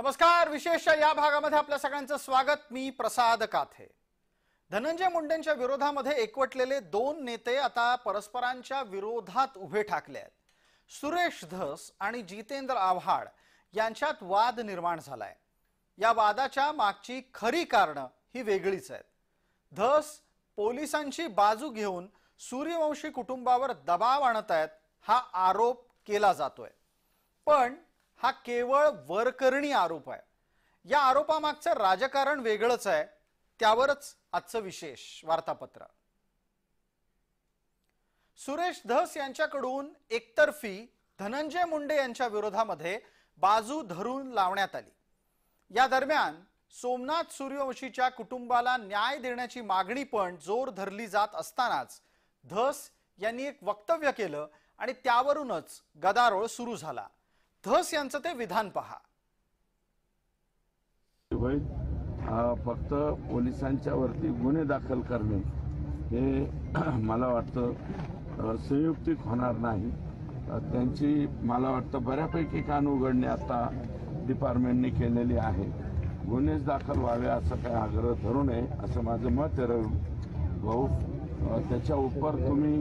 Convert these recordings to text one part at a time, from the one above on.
नमस्कार. विशेष या भागामध्ये आपल्या सगळ्यांचं स्वागत. मी प्रसाद काथे. धनंजय मुंडेंच्या विरोधामध्ये एकवटलेले दोन नेते आता परस्परांच्या विरोधात उभे ठाकले आहेत. सुरेश धस आणि जितेंद्र आव्हाड यांच्यात वाद निर्माण झालाय. या वादाच्या मागची खरी कारणं ही वेगळीच आहेत. धस पोलिसांची बाजू घेऊन सूर्यवंशी कुटुंबावर दबाव आणत आहेत हा आरोप केला जातोय. पण हा केवळ वरकरणी आरोप आहे. या आरोपामागचं राजकारण वेगळंच आहे. त्यावरच आजचं विशेष वार्तापत्र. सुरेश धस यांच्याकडून एकतर्फी धनंजय मुंडे यांच्या विरोधामध्ये बाजू धरून लावण्यात आली. या दरम्यान सोमनाथ सूर्यवंशीच्या कुटुंबाला न्याय देण्याची मागणी पण जोर धरली जात असतानाच धस यांनी एक वक्तव्य केलं आणि त्यावरूनच गदारोळ सुरू झाला. धस यांचं ते विधान पहा. फक्त पोलिसांच्या वरती गुन्हे दाखल करणे हे मला वाटतं संयुक्तिक होणार नाही. त्यांची मला वाटतं बऱ्यापैकी कान उघडणे आता डिपार्टमेंटने केलेली आहे. गुन्हेच दाखल व्हावे असं काही आग्रह धरू नये असं माझं मत आहे. भाऊ त्याच्या उपर तुम्ही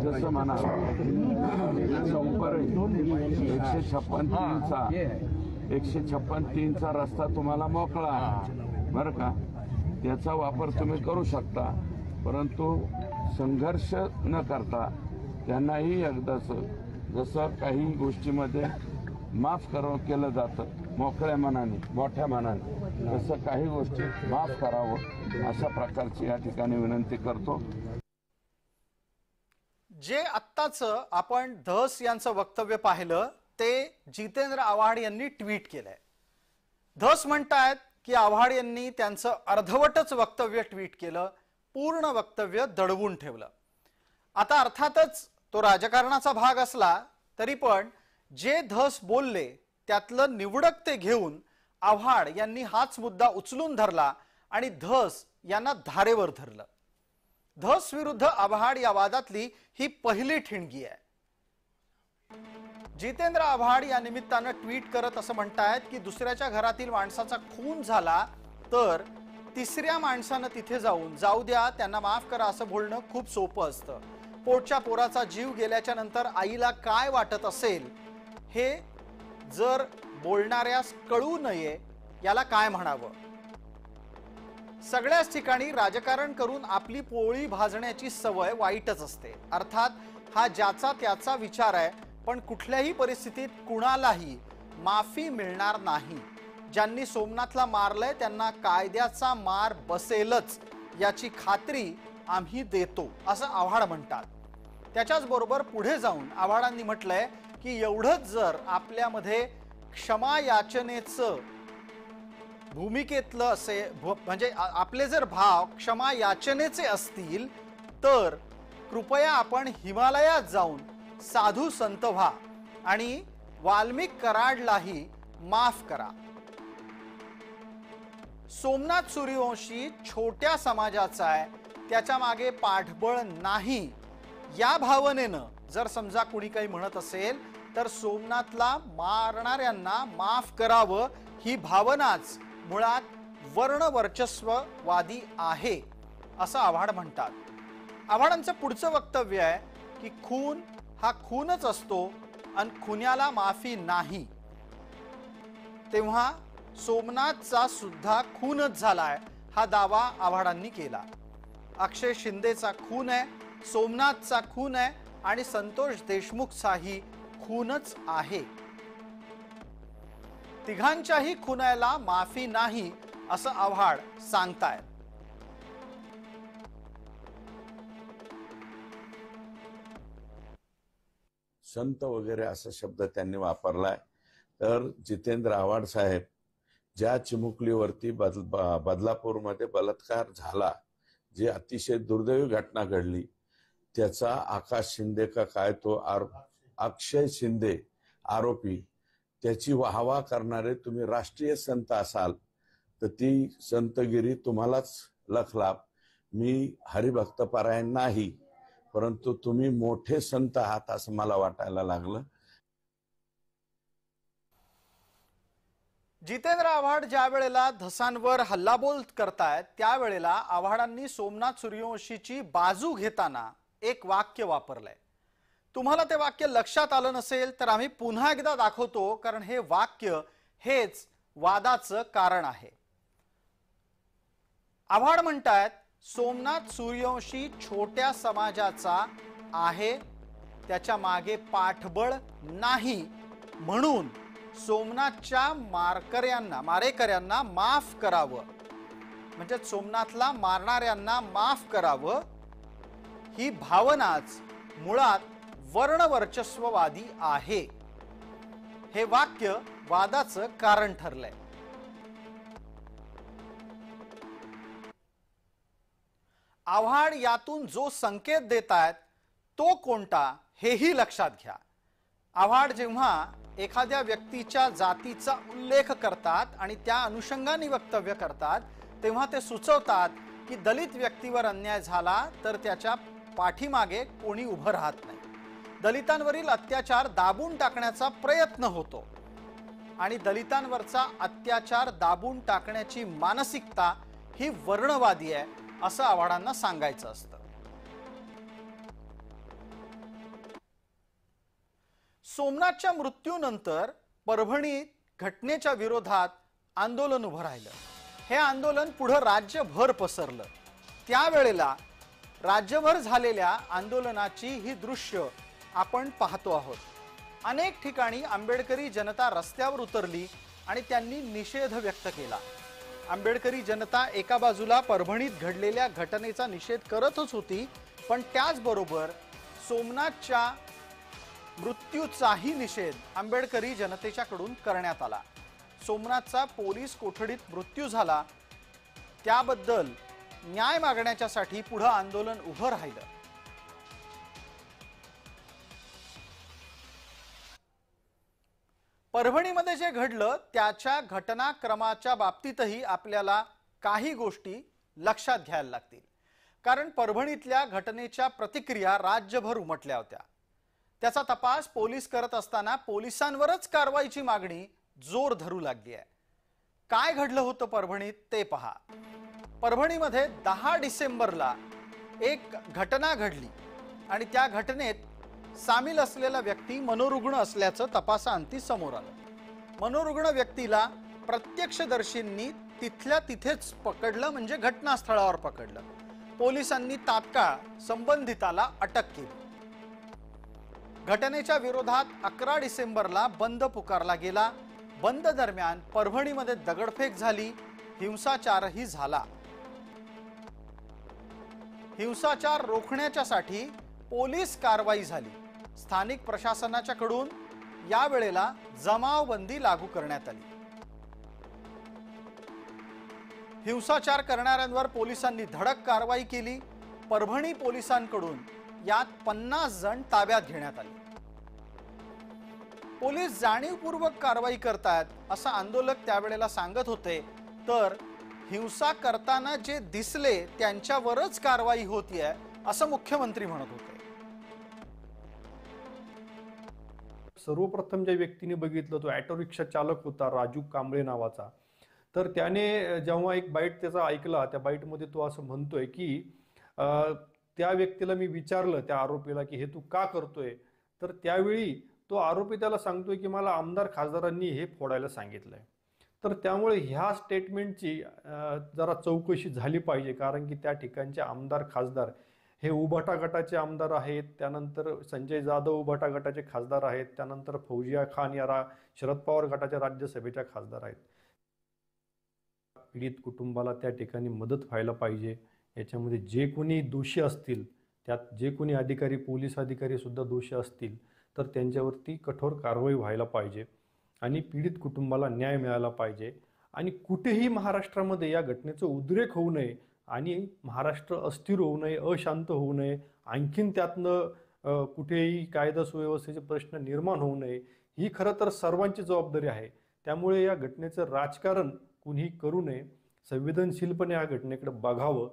जसं म्हणा त्याच्या उपर 156(3)चा रस्ता तुम्हाला मोकळा आहे बरं का. त्याचा वापर तुम्ही करू शकता. परंतु संघर्ष न करता त्यांनाही एकदाच जसं काही गोष्टीमध्ये माफ केलं जातं मोकळ्या मनाने मोठ्या मनाने तसं काही गोष्टी माफ करावं अशा प्रकारची या ठिकाणी विनंती करतो. जे आत्ताच आपण धस यांचं वक्तव्य पाहिलं ते जितेंद्र आव्हाड यांनी ट्विट केलंय. धस म्हणतायत की आव्हाड यांनी त्यांचं अर्धवटच वक्तव्य ट्विट केलं, पूर्ण वक्तव्य दडवून ठेवलं. आता अर्थातच तो राजकारणाचा भाग असला तरी पण जे धस बोलले त्यातलं निवडक ते घेऊन आव्हाड यांनी हाच मुद्दा उचलून धरला आणि धस यांना धारेवर धरलं. धस विरुद्ध आव्हाड या वादातली ही पहिली ठिणगी आहे. जितेंद्र आव्हाड या निमित्तानं ट्विट करत असं म्हणतायत की दुसऱ्याच्या घरातील माणसाचा खून झाला तर तिसऱ्या माणसानं तिथे जाऊ द्या, त्यांना माफ करा असं बोलणं खूप सोपं असतं. पोटच्या पोराचा जीव गेल्याच्या नंतर आईला काय वाटत असेल हे जर बोलणाऱ्यास कळू नये याला काय म्हणावं. सगळ्याच ठिकाणी राजकारण करून आपली पोळी भाजण्याची सवय वाईटच असते. अर्थात हा ज्याचा त्याचा विचार आहे, पण कुठल्याही परिस्थितीत कुणालाही माफी मिळणार नाही. ज्यांनी सोमनाथला मारलंय त्यांना कायद्याचा मार बसेलच याची खात्री आम्ही देतो असं आव्हाड म्हणतात. त्याच्याच बरोबर पुढे जाऊन आव्हाडांनी म्हटलंय की एवढंच जर आपल्यामध्ये क्षमा याचनेचं भूमिकेतलं असे म्हणजे आपले जर भाव क्षमा याचनेचे असतील तर कृपया आपण हिमालयात जाऊन साधू संत व्हा आणि वाल्मिक कराडलाही माफ करा. सोमनाथ सूर्यवंशी छोट्या समाजाचा आहे, त्याच्या मागे पाठबळ नाही या भावनेनं जर समजा कुणी काही म्हणत असेल तर सोमनाथला मारणाऱ्यांना माफ करावं ही भावनाच मुळात वर्णवर्चस्ववादी आहे असं आव्हाड म्हणतात. आव्हाडांचं पुढचं वक्तव्य आहे की खून हा खूनच असतो आणि खुन्याला माफी नाही. तेव्हा सोमनाथचा सुद्धा खूनच झालाय हा दावा आव्हाडांनी केला. अक्षय शिंदेचा खून आहे, सोमनाथचा खून आहे आणि संतोष देशमुखचाही खूनच आहे. तिघांच्याही खुनाला माफी नाही असं आव्हाड सांगतायत. संत वगैरे असा शब्द त्यांनी वापरलाय. तर जितेंद्र आव्हाड साहेब ज्या चिमुकलीवरती बदलापूरमध्ये बलात्कार झाला, जी अतिशय दुर्दैवी घटना घडली, त्याचा आकाश शिंदे का काय तो अक्षय शिंदे आरोपी, त्याची वाहवा करणारे तुम्ही राष्ट्रीय संत असाल तर ती संतगिरी तुम्हालाच लखलाप. मी हरिभक्तपरायण नाही, परंतु तुम्ही मोठे संत आहात असं मला वाटायला लागलं. जितेंद्र आव्हाड ज्या वेळेला धसांवर हल्लाबोल करतायत त्यावेळेला आव्हाडांनी सोमनाथ सूर्यवंशीची बाजू घेताना एक वाक्य वापरलंय। तुम्हाला ते वाक्य लक्षात आलं नसेल तर आम्ही पुन्हा एकदा दाखवतो, कारण हे वाक्य हेच वादाचं कारण आहे। आव्हाड म्हणतायत सोमनाथ सूर्यवंशी छोट्या समाजाचा आहे, त्याच्या मागे पाठबळ नाही, म्हणून सोमनाथच्या मारेकऱ्यांना माफ करावं, म्हणजे सोमनाथला मारणाऱ्यांना माफ करावं, ही भावनाच मुळात वर्णवर्चस्ववादी आहे। हे वाक्य वादाचं कारण ठरलंय। आव्हाड यातून जो संकेत देतायत तो कोणता हेही लक्षात घ्या। आव्हाड जेव्हा एखाद्या व्यक्तीच्या जातीचा उल्लेख करतात आणि त्या अनुषंगाने वक्तव्य करतात तेव्हा ते सुचवतात की दलित व्यक्तीवर अन्याय झाला तर त्याच्या पाठीमागे कोणी उभं राहत नाही। दलितांवरील अत्याचार दाबून टाकण्याचा प्रयत्न होतो आणि दलितांवरचा अत्याचार दाबून टाकण्याची मानसिकता ही वर्णवादी आहे असं आव्हाडांना सांगायचं असतं। सोमनाथच्या मृत्यूनंतर परभणीत घटनेच्या विरोधात आंदोलन उभं राहिलं। हे आंदोलन पुढे राज्यभर पसरलं। त्यावेळेला राज्यभर झालेल्या आंदोलनाची ही दृश्य आपण पाहतो आहोत। अनेक ठिकाणी आंबेडकरी जनता रस्त्यावर उतरली आणि त्यांनी निषेध व्यक्त केला। आंबेडकरी जनता एका बाजूला परभणीत घडलेल्या घटनेचा निषेध करतच होती, पण त्याचबरोबर सोमनाथच्या मृत्यूचाही निषेध आंबेडकरी जनतेच्याकडून करण्यात आला। सोमनाथचा पोलीस कोठडीत मृत्यू झाला त्याबद्दल न्याय मागण्यासाठी पुढे आंदोलन उभं राहिलं। परभणीमध्ये जे घडलं त्याच्या घटनाक्रमाच्या बाबतीतही आपल्याला काही गोष्टी लक्षात घ्यायला लागतील, कारण परभणीतल्या घटनेच्या प्रतिक्रिया राज्यभर उमटल्या होत्या। त्याचा तपास पोलीस करत असताना पोलिसांवरच कारवाईची मागणी जोर धरू लागली आहे। काय घडलं होतं परभणीत ते पहा। परभणीमध्ये 10 डिसेंबरला एक घटना घडली आणि त्या घटनेत सामील असलेला व्यक्ती मनोरुग्ण असल्याचं तपासाअंती समोर आलं। मनोरुग्ण व्यक्तीला प्रत्यक्षदर्शींनी तिथल्या तिथेच पकडलं, म्हणजे घटनास्थळावर पकडलं। पोलिसांनी तात्काळ संबंधिताला अटक केली। घटनेच्या विरोधात 11 डिसेंबरला बंद पुकारला गेला। बंद दरम्यान परभणीमध्ये दगडफेक झाली, हिंसाचारही झाला। हिंसाचार रोखण्यासाठी पोलीस कारवाई झाली। स्थानिक प्रशासनाच्याकडून यावेळेला जमावबंदी लागू करण्यात आली। हिंसाचार करणाऱ्यांवर पोलिसांनी धडक कारवाई केली। परभणी पोलिसांकडून यात 50 जण ताब्यात घेण्यात आले। पोलीस जाणीवपूर्वक कारवाई करतात असं आंदोलक त्यावेळेला सांगत होते, तर हिंसा करताना जे दिसले त्यांच्यावरच कारवाई होतीये असं मुख्यमंत्री म्हणत होते। सर्वप्रथम ज्या व्यक्तीने बघितलं तो ऑटो रिक्षा चालक होता राजू कांबळे नावाचा। तर त्याने जेव्हा एक बाईट त्याचा ऐकला, त्या बाईटमध्ये तो असं म्हणतोय की त्या व्यक्तीला मी विचारलं, त्या आरोपीला, की हे तू का करतोय? तर त्यावेळी तो आरोपी त्याला सांगतोय की मला आमदार खासदारांनी हे फोडायला सांगितलंय। तर त्यामुळे ह्या स्टेटमेंटची जरा चौकशी झाली पाहिजे, कारण की त्या ठिकाणचे आमदार खासदार हे उभाटा गटाचे आमदार आहेत, त्यानंतर संजय जाधव उभाटा गटाचे खासदार आहेत, त्यानंतर फौजिया खान या शरद पवार गटाच्या राज्यसभेच्या खासदार आहेत। पीडित कुटुंबाला त्या ठिकाणी मदत व्हायला पाहिजे। याच्यामध्ये जे कोणी दोषी असतील, त्यात जे कोणी अधिकारी, पोलीस अधिकारी सुद्धा दोषी असतील, तर त्यांच्यावरती कठोर कारवाई व्हायला पाहिजे आणि पीडित कुटुंबाला न्याय मिळाला पाहिजे। आणि कुठेही महाराष्ट्रामध्ये या घटनेचं उद्रेक होऊ नये आणि महाराष्ट्र अस्थिर होऊ नये, अशांत होऊ नये, आणखीन त्यातनं कुठेही कायदा सुव्यवस्थेचे प्रश्न निर्माण होऊ नये, ही खरं तर सर्वांची जबाबदारी आहे। त्यामुळे या घटनेचं राजकारण कुणीही करू नये, संवेदनशीलपणे या घटनेकडे बघावं।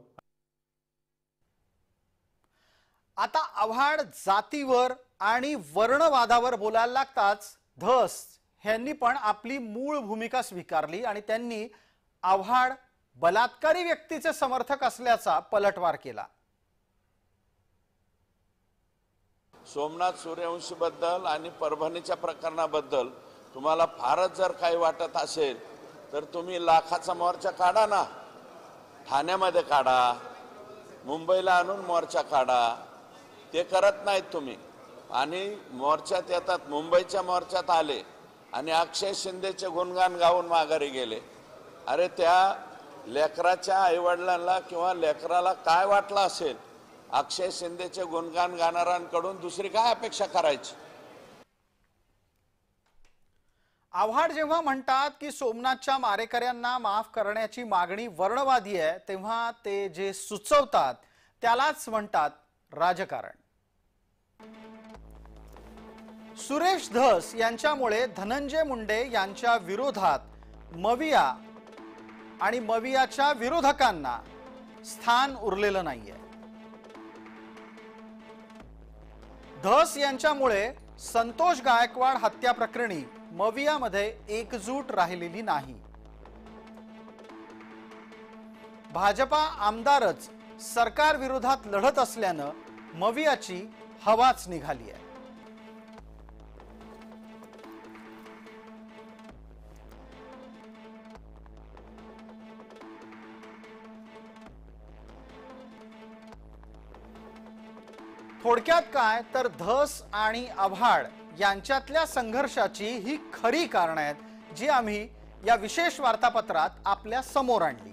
आता आव्हाड जातीवर आणि वर्णवादावर बोलायला लागताच धस ह्यांनी पण आपली मूळ भूमिका स्वीकारली आणि त्यांनी आव्हाड बलात्कारी व्यक्तीचे समर्थक असल्याचा पलटवार केला. सोमनाथ सूर्यवंशी बद्दल आणि परभणीच्या प्रकरणाबद्दल तुम्हाला फारच जर काही वाटत असेल तर तुम्ही लाखाचा मोर्चा काढा ना, ठाण्यामध्ये काढा, मुंबईला आणून मोर्चा काढा. ते करत नाहीत तुम्ही आणि मोर्चात येतात. मुंबईच्या मोर्चात आले आणि अक्षय शिंदेचे गुणगान गाऊन माघारी गेले. अरे त्या लेकराच्या आईवडिलांना किंवा लेकराला काय वाटलं असेल? अक्षय शिंदेचे गुणगान गाणाऱ्यांकडून दुसरी काय अपेक्षा करायची? आव्हाड जेव्हा म्हणतात की सोमनाथच्या मारेकऱ्यांना माफ करण्याची मागणी वर्णवादी आहे, तेव्हा ते जे सुचवतात त्यालाच म्हणतात राजकारण. सुरेश धस यांच्यामुळे धनंजय मुंडे यांच्या विरोधात मविया आणि मवियाच्या विरोधकांना स्थान उरलेलं नाहीये. धस यांच्यामुळे संतोष गायकवाड हत्या प्रकरणी मवियामध्ये एकजूट राहिलेली नाही. भाजपा आमदारच सरकार विरोधात लढत असल्यानं मवियाची हवाच निघाली आहे. थोडक्यात काय तर धस आणि आव्हाड यांच्यातल्या संघर्षाची ही खरी कारण आहेत जी आम्ही या विशेष वार्तापत्रात आपल्या समोर आणली.